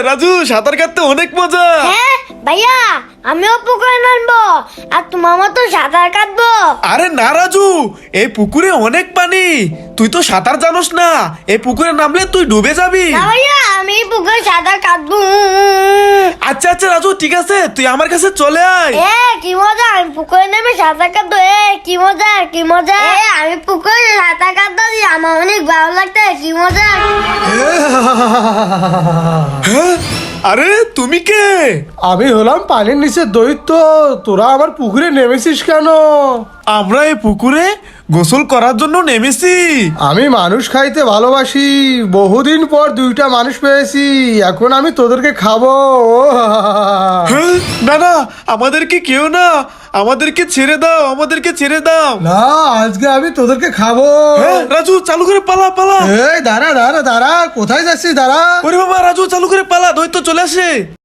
রাজু, সাঁতার কাটতে অনেক মজা। হ্যাঁ ভাইয়া, আমিও পুকুরে নামবো আর তোমার মতো সাঁতার কাটবো। আরে না রাজু, এই পুকুরে অনেক পানি, তুই তো সাঁতার জানোস না, এই পুকুরে নামলে তুই ডুবে যাবি। না ভাইয়া, আমি পুকুরে সাঁতার কাটবো। আচ্ছা আচ্ছা রাজু, ঠিক আছে, তুই আমার কাছে চলে আয়। কি মজা, আমি পুকুরে নেমে সাঁতার কাটবো। কি মজা কি মজা। আমি পুকুরে সাঁতার কাটতে আমার অনেক ভালো লাগছে। কি মজা। হ্যাঁ? আরে তুমি কে? আমি হলাম পানির নিচে দৈত্য। তোরা আমার পুকুরে নেমেছিস কেন? আমরা এই পুকুরে গোসল করার জন্য নেমেছি। আমি মানুষ খাইতে ভালোবাসি, বহুদিন পর দুইটা মানুষ পেয়েছি, এখন আমি তোদেরকে খাবো। হ্যাঁ? না না, আমাদেরকে কেউ না, আমাদেরকে ছেড়ে দাও, আমাদেরকে ছেড়ে দাও। না, আজকে আমি তোদেরকে খাবো। হ্যাঁ, রাজু চালু করে পালা পালা। এই দাঁড়া দাঁড়া দাঁড়া, কোথায় যাচ্ছিস? দাঁড়া। ওরে বাবা, রাজু চালু করে পালা, দৈত্য চলে আসে।